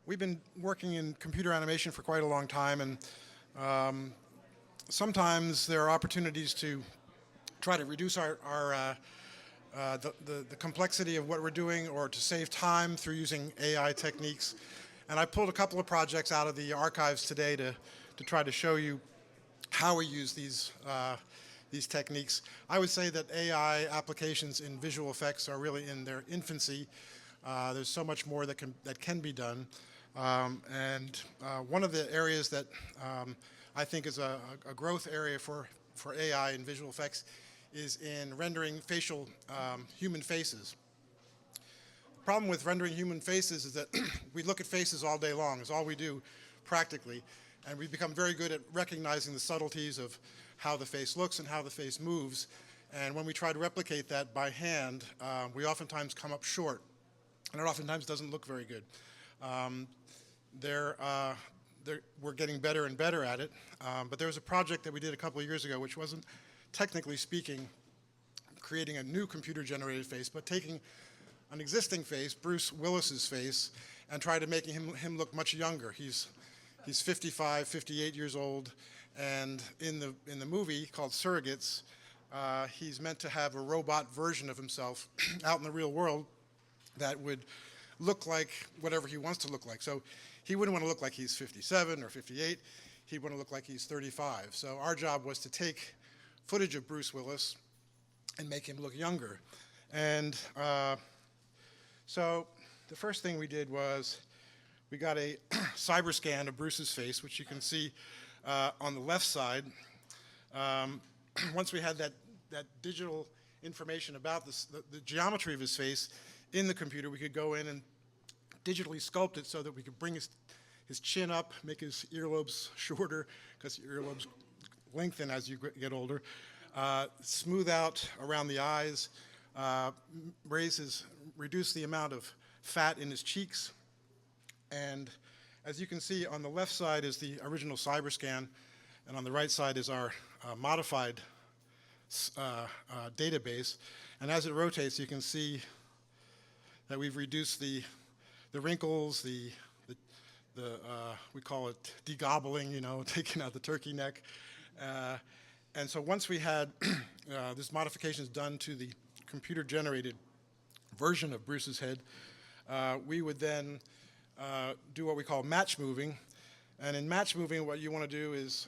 we've been working in computer animation for quite a long time, and sometimes there are opportunities to try to reduce the complexity of what we're doing, or to save time through using AI techniques. And I pulled a couple of projects out of the archives today to try to show you how we use these techniques. I would say that AI applications in visual effects are really in their infancy. There's so much more that can be done. And one of the areas that I think is a growth area for AI in visual effects is in rendering facial human faces. The problem with rendering human faces is that we look at faces all day long. It's all we do practically. And we've become very good at recognizing the subtleties of how the face looks and how the face moves. And when we try to replicate that by hand, we oftentimes come up short. And it oftentimes doesn't look very good. We're getting better and better at it. But there was a project that we did a couple of years ago, which wasn't, technically speaking, creating a new computer-generated face, but taking an existing face, Bruce Willis's face, and try to making him look much younger. He's 55, 58 years old, and in the movie called Surrogates, he's meant to have a robot version of himself out in the real world that would look like whatever he wants to look like. So he wouldn't want to look like he's 57 or 58. He'd want to look like he's 35. So our job was to take footage of Bruce Willis and make him look younger. And so the first thing we did was we got a cyber scan of Bruce's face, which you can see on the left side. Once we had that digital information about the geometry of his face in the computer, we could go in and digitally sculpt it so that we could bring his chin up, make his earlobes shorter, because earlobes lengthen as you get older, smooth out around the eyes, reduce the amount of fat in his cheeks. And as you can see, on the left side is the original cyber scan, and on the right side is our modified database. And as it rotates, you can see that we've reduced the wrinkles, we call it degobbling, taking out the turkey neck. And so once we had this modifications done to the computer-generated version of Bruce's head, we would then do what we call match moving. And in match moving, what you want to do is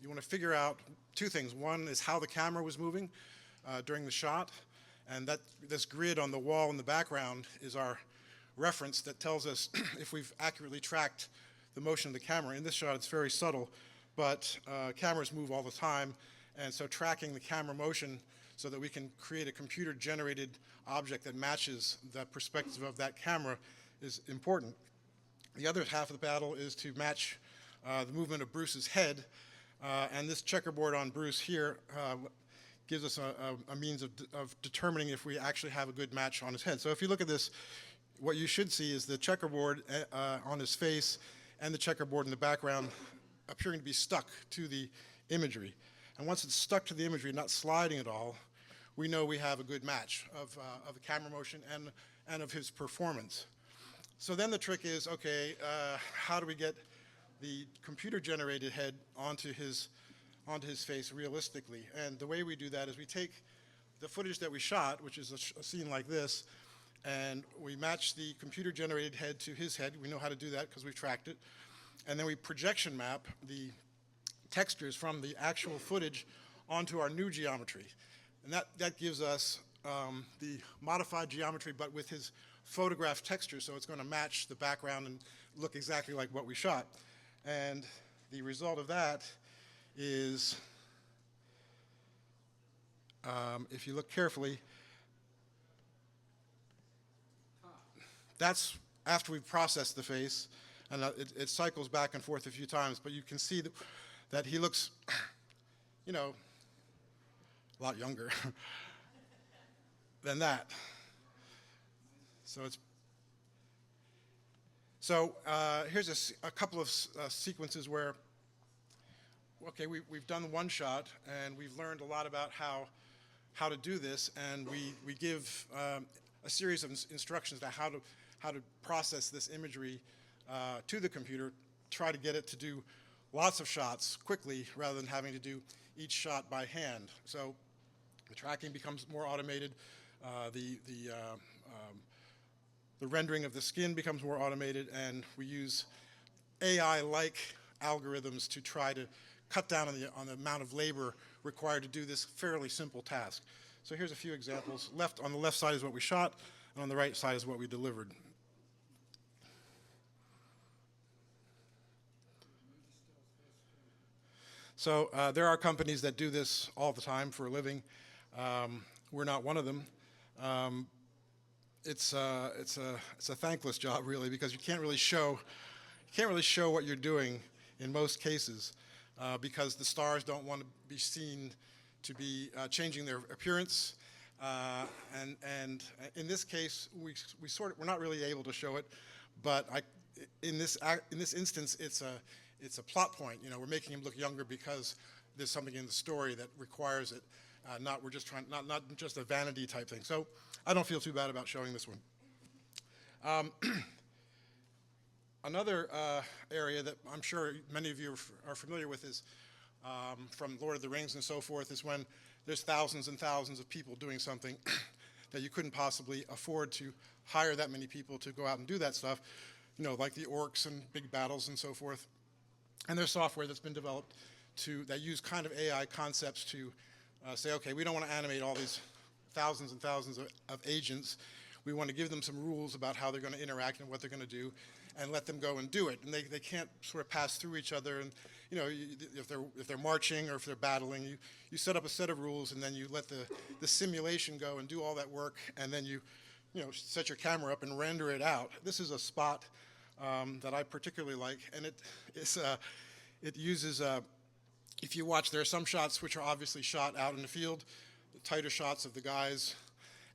you want to figure out two things. One is how the camera was moving during the shot. And this grid on the wall in the background is our reference that tells us if we've accurately tracked the motion of the camera. In this shot, it's very subtle, but cameras move all the time. And so tracking the camera motion so that we can create a computer-generated object that matches the perspective of that camera is important. The other half of the battle is to match the movement of Bruce's head. And this checkerboard on Bruce here gives us a means of determining if we actually have a good match on his head. So if you look at this, what you should see is the checkerboard on his face and the checkerboard in the background appearing to be stuck to the imagery. And once it's stuck to the imagery, not sliding at all, we know we have a good match of the camera motion and of his performance. So then the trick is, okay, how do we get the computer-generated head onto his face realistically? And the way we do that is we take the footage that we shot, which is a scene like this, and we match the computer-generated head to his head. We know how to do that because we've tracked it. And then we projection map the textures from the actual footage onto our new geometry. And that gives us the modified geometry, but with his photographed texture, so it's going to match the background and look exactly like what we shot. And the result of that is, if you look carefully, that's after we've processed the face, and it cycles back and forth a few times, but you can see that he looks, a lot younger than that. So here's a couple of sequences where, okay, we've done one shot, and we've learned a lot about how to do this, and we give a series of instructions about how to process this imagery to the computer, try to get it to do lots of shots quickly rather than having to do each shot by hand. So the tracking becomes more automated. The rendering of the skin becomes more automated, and we use AI-like algorithms to try to cut down on the amount of labor required to do this fairly simple task. So here's a few examples. On the left side is what we shot, and on the right side is what we delivered. So there are companies that do this all the time for a living. We're not one of them. It's a thankless job, really, because you can't really show what you're doing in most cases, because the stars don't want to be seen to be changing their appearance. And in this case, we're not really able to show it, but in this instance, it's a plot point. You know, we're making him look younger because there's something in the story that requires it. Not just a vanity type thing. So I don't feel too bad about showing this one. Another area that I'm sure many of you are familiar with is from Lord of the Rings and so forth, is when there's thousands and thousands of people doing something that you couldn't possibly afford to hire that many people to go out and do that stuff, you know, like the orcs and big battles and so forth. And there's software that's been developed that use kind of AI concepts to say, okay, we don't want to animate all these thousands and thousands of agents. We want to give them some rules about how they're going to interact and what they're going to do, and let them go and do it. And they can't sort of pass through each other. And you know, if they're marching or if they're battling, you set up a set of rules, and then you let the simulation go and do all that work, and then you set your camera up and render it out. This is a spot that I particularly like, and it uses. If you watch, there are some shots which are obviously shot out in the field, the tighter shots of the guys,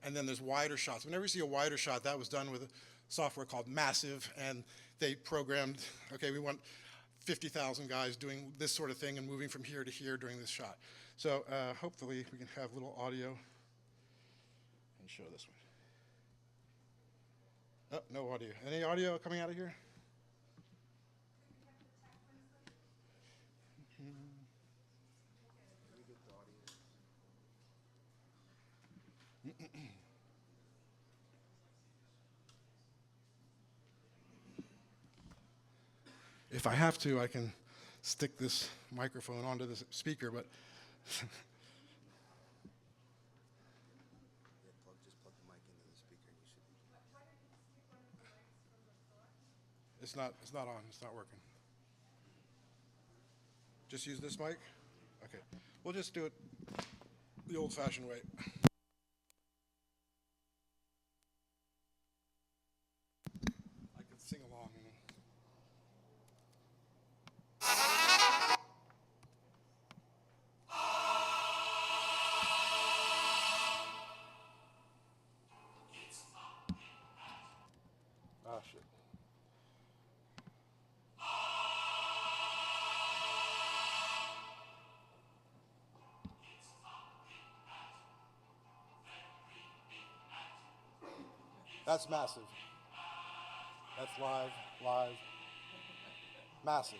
and then there's wider shots. Whenever you see a wider shot, that was done with a software called Massive, and they programmed, okay, we want 50,000 guys doing this sort of thing and moving from here to here during this shot. So hopefully we can have a little audio and show this one. Oh, no audio. Any audio coming out of here? If I have to, I can stick this microphone onto the speaker, but Just plug the mic into the speaker and you should be. it's not on. It's not working. Just use this mic? Okay. We'll just do it the old-fashioned way. I could sing along. Ah, shit. That's massive. That's live, massive.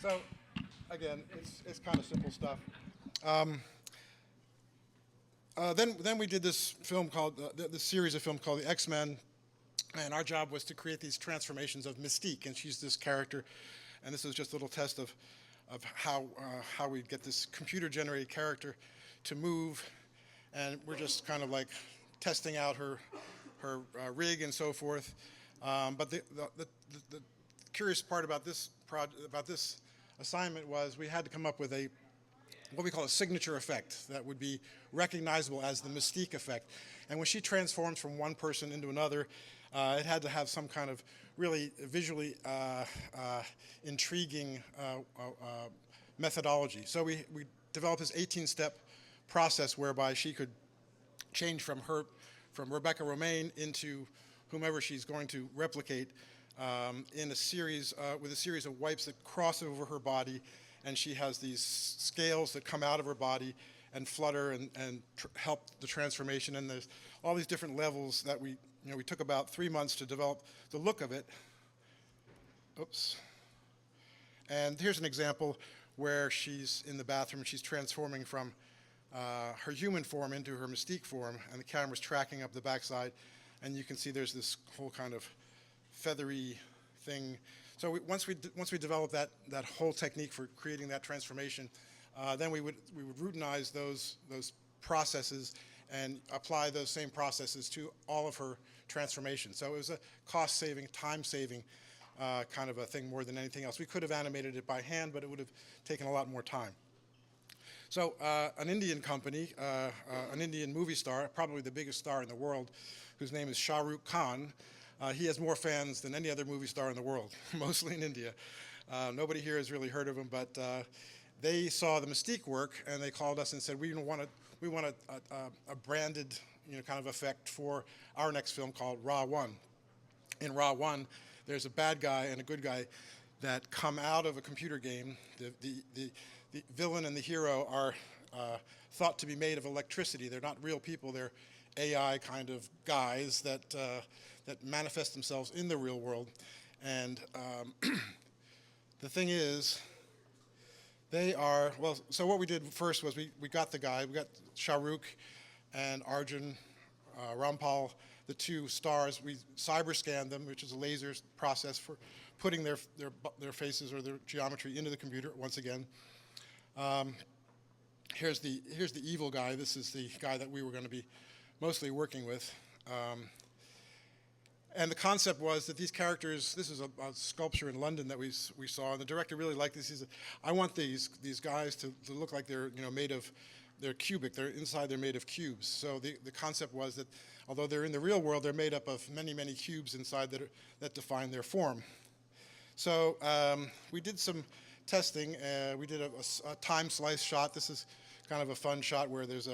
So, again, it's kind of simple stuff. Then we did this film called this series of film called the X-Men, and our job was to create these transformations of Mystique, and she's this character, and this was just a little test of how we get this computer-generated character to move, and we're just kind of like testing out her rig and so forth. But the curious part about this assignment was we had to come up with what we call a signature effect that would be recognizable as the Mystique Effect. And when she transforms from one person into another, it had to have some kind of really visually intriguing methodology. So we developed this 18-step process whereby she could change from Rebecca Romaine into whomever she's going to replicate in a series with a series of wipes that cross over her body, and she has these scales that come out of her body and flutter and help the transformation. And there's all these different levels that we took about 3 months to develop the look of it. Oops. And here's an example where she's in the bathroom and she's transforming from her human form into her Mystique form, and the camera's tracking up the backside, and you can see there's this whole kind of feathery thing. So once we developed that whole technique for creating that transformation, then we would routinize those processes and apply those same processes to all of her transformations. So it was a cost-saving, time-saving kind of a thing more than anything else. We could have animated it by hand, but it would have taken a lot more time. So an Indian company, an Indian movie star, probably the biggest star in the world, whose name is Shahrukh Khan. He has more fans than any other movie star in the world, mostly in India. Nobody here has really heard of him, but they saw the Mystique work, and they called us and said, we want a branded kind of effect for our next film called Raw 1. In Raw 1, there's a bad guy and a good guy that come out of a computer game. The villain and the hero are thought to be made of electricity. They're not real people. They're AI kind of guys that manifest themselves in the real world. And the thing is, they are, well, so what we did first was we got the guy, we got Shahrukh and Arjun Rampal, the two stars. We cyber scanned them, which is a laser process for putting their faces or their geometry into the computer once again. Here's the evil guy. This is the guy that we were going to be mostly working with. And the concept was that these characters, this is a sculpture in London that we saw, and the director really liked this. He said, I want these guys to look like they're made of, they're cubic, they're made of cubes. So the concept was that although they're in the real world, they're made up of many, many cubes inside that define their form. So we did some testing. We did a time slice shot. This is kind of a fun shot where there's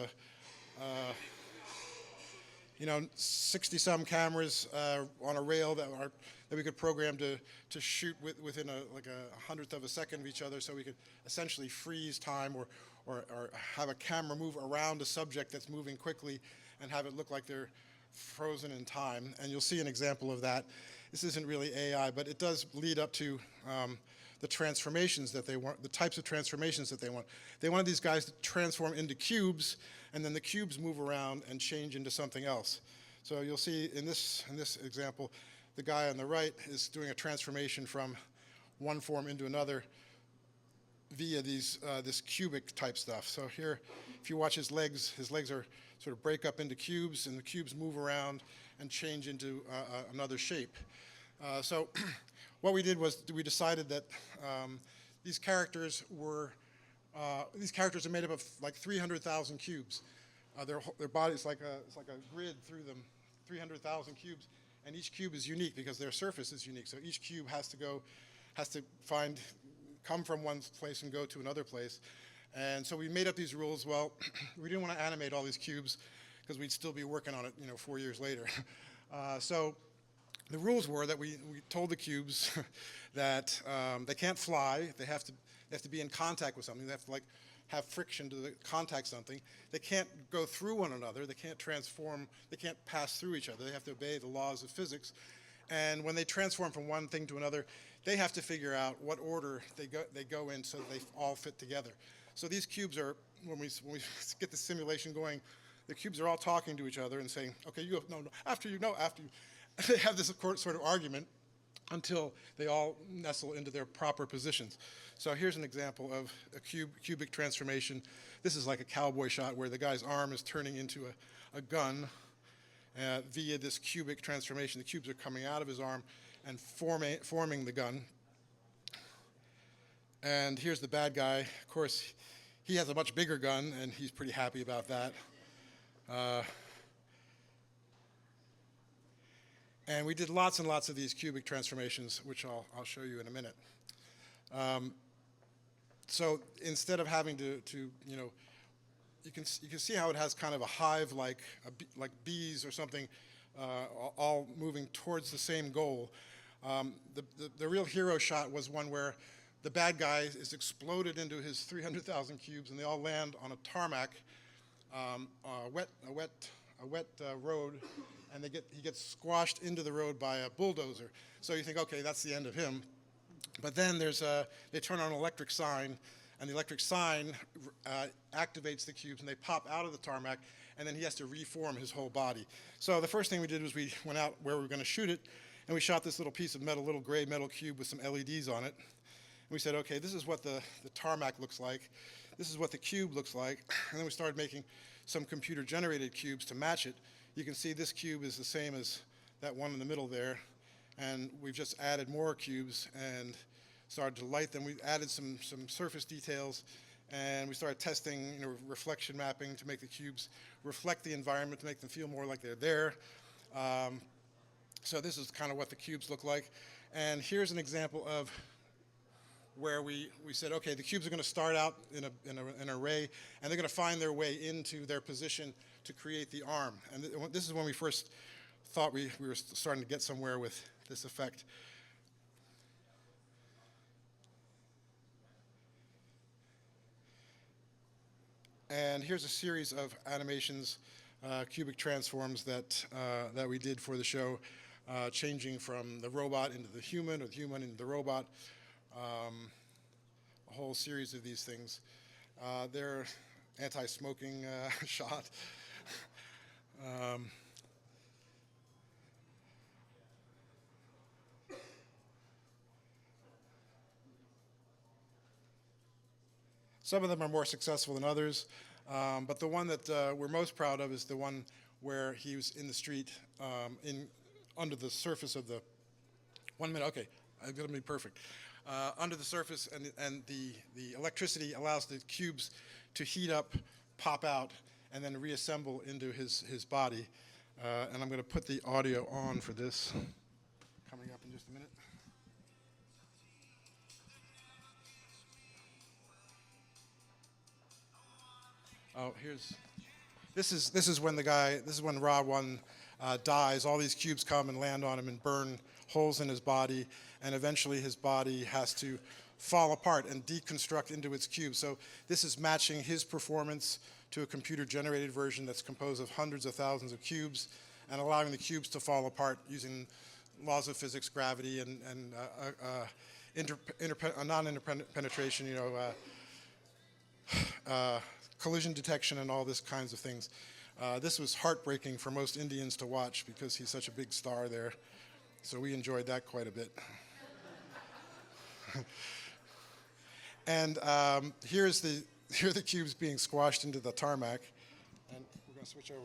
60-some cameras on a rail that we could program to shoot within like a hundredth of a second of each other, so we could essentially freeze time or have a camera move around a subject that's moving quickly and have it look like they're frozen in time. And you'll see an example of that. This isn't really AI, but it does lead up to the transformations that they want, the types of transformations that they want. They wanted these guys to transform into cubes, and then the cubes move around and change into something else. So you'll see in this example, the guy on the right is doing a transformation from one form into another via this cubic type stuff. So here, if you watch his legs are sort of break up into cubes, and the cubes move around and change into another shape. So what we did was we decided that these characters are made up of like 300,000 cubes. Their body is like a grid through them, 300,000 cubes, and each cube is unique because their surface is unique. So each cube has to come from one place and go to another place. And so we made up these rules. Well, we didn't want to animate all these cubes because we'd still be working on it, 4 years later. So the rules were that we told the cubes that they can't fly. They have to be in contact with something. They have to have friction to contact something. They can't go through one another. They can't transform. They can't pass through each other. They have to obey the laws of physics. And when they transform from one thing to another, they have to figure out what order they go in so they all fit together. So these cubes are, when we get the simulation going, the cubes are all talking to each other and saying, okay, you go, no, after you. They have this sort of argument until they all nestle into their proper positions. So here's an example of a cubic transformation. This is like a cowboy shot where the guy's arm is turning into a gun via this cubic transformation. The cubes are coming out of his arm and forming the gun. And here's the bad guy. Of course, he has a much bigger gun, and he's pretty happy about that. And we did lots and lots of these cubic transformations, which I'll show you in a minute. So instead of having to you know, you can see how it has kind of a hive like bees or something, all moving towards the same goal. The real hero shot was one where the bad guy is exploded into his 300,000 cubes, and they all land on a tarmac, a wet road, and he gets squashed into the road by a bulldozer. So you think, okay, that's the end of him. But then they turn on an electric sign, and the electric sign activates the cubes, and they pop out of the tarmac, and then he has to reform his whole body. So the first thing we did was we went out where we were going to shoot it, and we shot this little piece of metal, little gray metal cube with some LEDs on it. And we said, okay, this is what the tarmac looks like. This is what the cube looks like. And then we started making some computer-generated cubes to match it. You can see this cube is the same as that one in the middle there. And we've just added more cubes and started to light them. We added some surface details, and we started testing, you know, reflection mapping to make the cubes reflect the environment, to make them feel more like they're there. So this is kind of what the cubes look like. And here's an example of where we said, okay, the cubes are going to start out in an array, and they're going to find their way into their position to create the arm. And this is when we first thought we were starting to get somewhere with this effect. And here's a series of animations, cubic transforms that we did for the show, changing from the robot into the human, or the human into the robot. A whole series of these things. They're anti-smoking shot. Some of them are more successful than others, but the one that we're most proud of is the one where he was in the street, under the surface of the 1 minute. Okay, I'm going to be perfect. Under the surface, and the electricity allows the cubes to heat up, pop out, and then reassemble into his body. And I'm going to put the audio on for this, coming up in just a minute. Oh, this is when Ra 1 dies. All these cubes come and land on him and burn holes in his body, and eventually his body has to fall apart and deconstruct into its cube. So this is matching his performance to a computer-generated version that's composed of hundreds of thousands of cubes, and allowing the cubes to fall apart using laws of physics, gravity, and non-independent penetration, you know, collision detection, and all this kinds of things. This was heartbreaking for most Indians to watch because he's such a big star there. So we enjoyed that quite a bit. And here are the cubes being squashed into the tarmac. And we're going to switch over.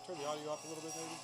Turn the audio up a little bit, maybe.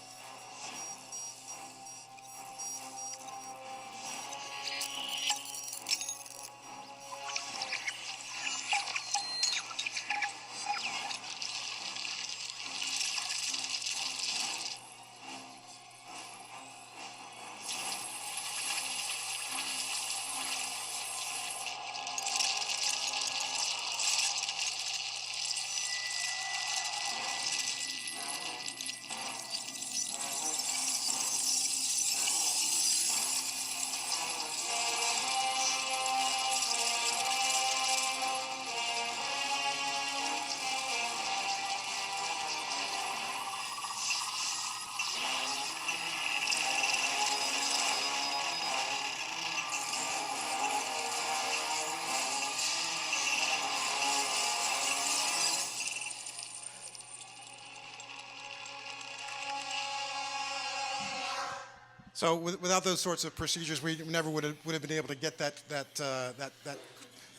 So without those sorts of procedures, we never would have been able to get the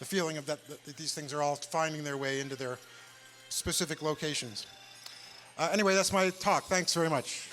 feeling of that these things are all finding their way into their specific locations. Anyway, that's my talk. Thanks very much.